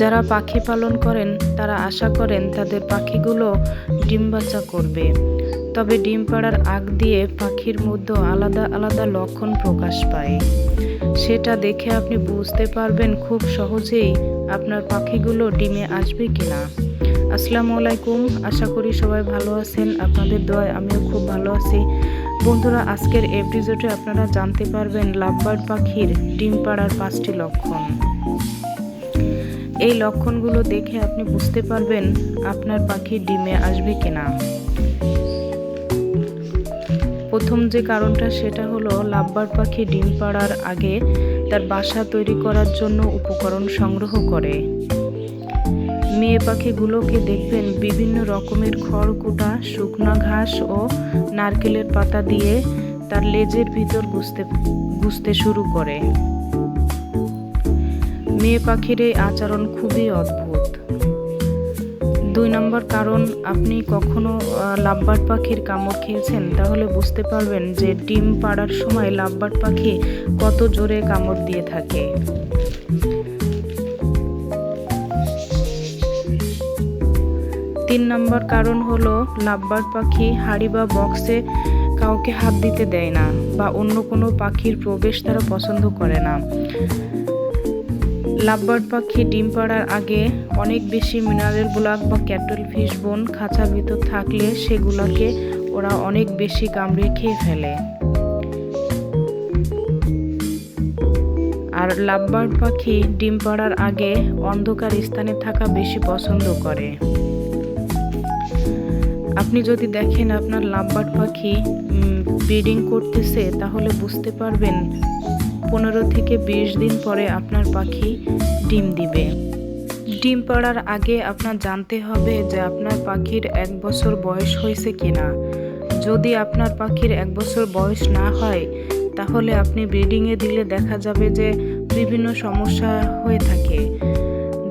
যারা পাখি পালন করেন তারা আশা করেন তাদের পাখিগুলো ডিম বাচ্চা করবে, তবে ডিম পাড়ার আগ দিয়ে পাখির মধ্যে আলাদা আলাদা লক্ষণ প্রকাশ পায়। সেটা দেখে আপনি বুঝতে পারবেন খুব সহজেই আপনার পাখিগুলো ডিমে আসবে কিনা। আসসালামু আলাইকুম, আশা করি সবাই ভালো আছেন। আপনাদের দোয়ায় আমিও খুব ভালো আছি। বন্ধুরা, আজকের এপিসোডে আপনারা জানতে পারবেন লাভবার্ড পাখির ডিম পাড়ার 5টি লক্ষণ। এই লক্ষণগুলো দেখে আপনি বুঝতে পারবেন আপনার পাখি ডিমে আসবে কিনা। প্রথম যে কারণটা সেটা হলো লাভবার্ড পাখি ডিম পাড়ার আগে তার বাসা তৈরি করার জন্য উপকরণ সংগ্রহ করে। মেয়ে পাখিগুলোকে দেখবেন বিভিন্ন রকমের খড়কুটা, শুকনা ঘাস ও নারকেলের পাতা দিয়ে তার লেজের ভিতর গুছতে শুরু করে। মেয়ে পাখির এই আচরণ খুবই অদ্ভুত। 2 নম্বর কারণ, আপনি কখনো লাভবার্ড পাখির কামড় খেয়েছেন? তাহলে বুঝতে পারবেন যে ডিম পাড়ার সময় লাভবার্ড পাখি কত জোরে কামড় দিয়ে থাকে। 3 নম্বর কারণ হলো লাভবার্ড পাখি হাঁড়ি বা বক্সে কাউকে হাত দিতে দেয় না বা অন্য কোনো পাখির প্রবেশ তারা পছন্দ করে না। লাভবার্ড পাখি ডিম পাড়ার আগে অনেক বেশি মিনারেল ব্লক বা ক্যাটল ফিশ বোন খাঁচার ভিতর থাকলে সেগুলোকে ওরা অনেক বেশি কামড়ে খেয়ে ফেলে। আর লাভবার্ড পাখি ডিম পাড়ার আগে অন্ধকার স্থানে থাকা বেশি পছন্দ করে। আপনি যদি দেখেন আপনার লাভবার্ড পাখি ব্রিডিং করতেছে, তাহলে বুঝতে পারবেন 15 থেকে 20 দিন পরে আপনার পাখি ডিম দিবে। ডিম পাড়ার আগে আপনার জানতে হবে যে আপনার পাখির 1 বছর বয়স হয়েছে কিনা। যদি আপনার পাখির 1 বছর বয়স না হয়, তাহলে আপনি ব্রিডিংয়ে দিলে দেখা যাবে যে বিভিন্ন সমস্যা হয়ে থাকে।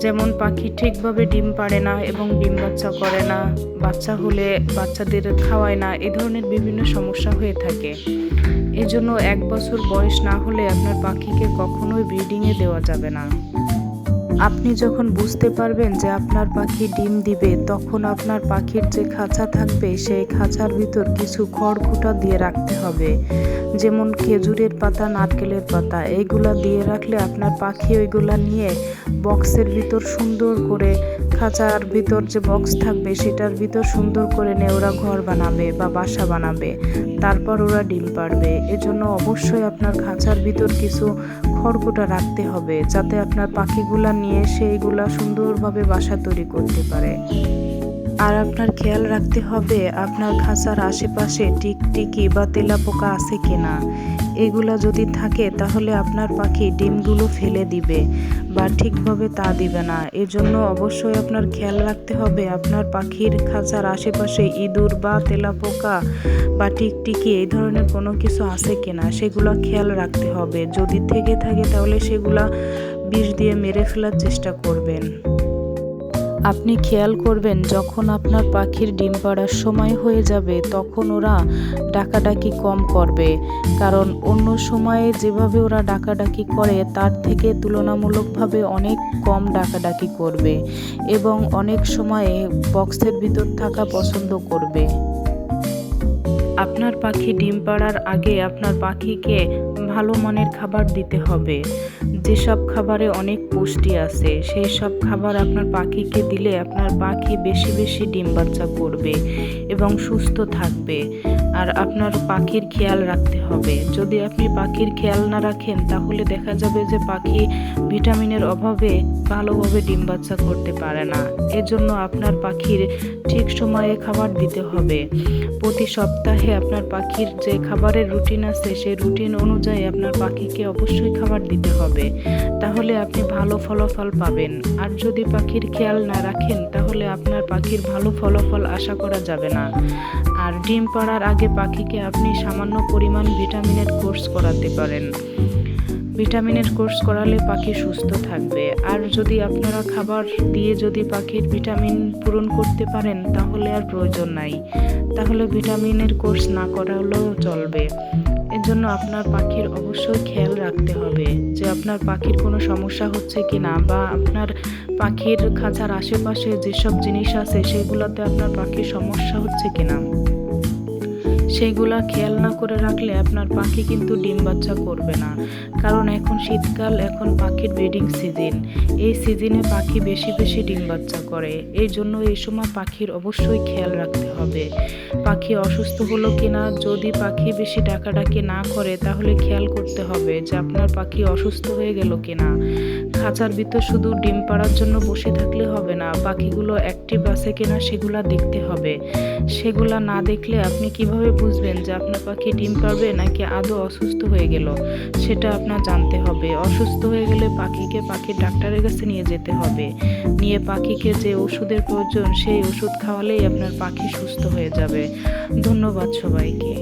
যেমন পাখি ঠিকভাবে ডিম পাড়ে না এবং ডিম বাচ্চা করে না, বাচ্চা হলে বাচ্চাদের খাওয়ায় না, এই ধরনের বিভিন্ন সমস্যা হয়ে থাকে। এজন্য 1 বছর বয়স না হলে আপনার পাখিকে কখনোই ব্রিডিংয়ে দেওয়া যাবে না। আপনি যখন বুঝতে পারবেন যে আপনার পাখি ডিম দিবে, তখন আপনার পাখির যে খাঁচা থাকবে সেই খাঁচার ভিতর কিছু খড়কুটা দিয়ে রাখতে হবে। যেমন খেজুরের পাতা, নারকেলের পাতা, এইগুলা দিয়ে রাখলে আপনার পাখি ওইগুলা নিয়ে বক্সের ভিতর সুন্দর করে, খাঁচার ভিতর যে বক্স থাকবে সেটার ভিতর সুন্দর করে নিয়ে ওরা ঘর বানাবে বা বাসা বানাবে, তারপর ওরা ডিম পাড়বে। এজন্য অবশ্যই আপনার খাঁচার ভিতর কিছু খড়কুটা রাখতে হবে, যাতে আপনার পাখিগুলা নিয়ে সেইগুলা সুন্দরভাবে বাসা তৈরি করতে পারে। আর আপনার খেয়াল রাখতে হবে আপনার খাঁচার আশেপাশে টিকটিকি বা তেলাপোকা আছে কিনা। এগুলা যদি থাকে তাহলে আপনার পাখি ডিমগুলো ফেলে দিবে বা ঠিকভাবে তা দিবে না। এজন্য অবশ্যই আপনার খেয়াল রাখতে হবে আপনার পাখির খাঁচার আশেপাশে ইঁদুর বা তেলাপোকা বা টিকটিকি এই ধরনের কোনো কিছু আছে কিনা, সেগুলো খেয়াল রাখতে হবে। যদি থেকে থাকে তাহলে সেগুলা বিষ দিয়ে মেরে ফেলার চেষ্টা করবেন। আপনি খেয়াল করবেন যখন আপনার পাখির ডিম পাড়ার সময় হয়ে যাবে, তখন ওরা ডাকাডাকি কম করবে। কারণ অন্য সময়ে যেভাবে ওরা ডাকাডাকি করে তার থেকে তুলনামূলকভাবে অনেক কম ডাকাডাকি করবে এবং অনেক সময়ে বক্সের ভিতর থাকা পছন্দ করবে। আপনার পাখি ডিম পাড়ার আগে আপনার পাখিকে ভালো মানের খাবার দিতে হবে। যেসব খাবারে অনেক পুষ্টি আছে সেই সব খাবার আপনার পাখিকে দিলে আপনার পাখি বেশি বেশি ডিম বাচ্চা করবে এবং সুস্থ থাকবে। আর আপনার পাখির খেয়াল রাখতে হবে। যদি আপনি পাখির খেয়াল না রাখেন তাহলে দেখা যাবে যে পাখি ভিটামিনের অভাবে ভালোভাবে ডিম বাচ্চা করতে পারে না। এজন্য আপনার পাখির ঠিক সময়ে খাবার দিতে হবে। প্রতি সপ্তাহে আপনার পাখির যে খাবারের রুটিন আছে সেই রুটিন অনুযায়ী আপনার পাখিকে অবশ্যই খাবার দিতে হবে, তাহলে আপনি ভালো ফলাফল পাবেন। আর যদি পাখির খেয়াল না রাখেন তাহলে আপনার পাখির ভালো ফলাফল আশা করা যাবে না। আর ডিম পাড়ার আগে পাখিকে আপনি সামান্য পরিমাণ ভিটামিনের কোর্স করাতে পারেন। ভিটামিনের কোর্স করালে পাখি সুস্থ থাকবে। আর যদি আপনারা খাবার দিয়ে যদি পাখির ভিটামিন পূরণ করতে পারেন তাহলে আর প্রয়োজন নাই, তাহলে ভিটামিনের কোর্স না করালেও চলবে। এর জন্য আপনার পাখির অবশ্যই খেয়াল রাখতে হবে যে আপনার পাখির কোনো সমস্যা হচ্ছে কিনা, বা আপনার পাখির খাঁচার আশেপাশে যেসব জিনিস আছে সেগুলোতে আপনার পাখির সমস্যা হচ্ছে কিনা, সেগুলা খেয়াল না করে রাখলে আপনার পাখি কিন্তু ডিম বাচ্চা করবে না। কারণ এখন শীতকাল, এখন পাখির ব্রিডিং সিজন। এই সিজনে পাখি বেশি বেশি ডিম বাচ্চা করে। এই জন্য এই সময় পাখির অবশ্যই খেয়াল রাখতে হবে পাখি অসুস্থ হলো কিনা। যদি পাখি বেশি ডাকাডাকি না করে তাহলে খেয়াল করতে হবে যে আপনার পাখি অসুস্থ হয়ে গেল কিনা। খাঁচার ভিতর শুধু ডিম পাড়ার জন্য বসে থাকলে হবে না, পাখিগুলো অ্যাক্টিভ আছে কিনা সেগুলা দেখতে হবে। সেগুলা না দেখলে আপনি কিভাবে বুঝবেন যে আপনার পাখি ডিম পারবে নাকি আদৌ অসুস্থ হয়ে গেল, সেটা আপনার জানতে হবে। অসুস্থ হয়ে গেলে পাখিকে পাখির ডাক্তারের কাছে নিয়ে যেতে হবে। নিয়ে পাখিকে যে ওষুধের প্রয়োজন সেই ওষুধ খাওয়ালেই আপনার পাখি সুস্থ হয়ে যাবে। ধন্যবাদ সবাইকে।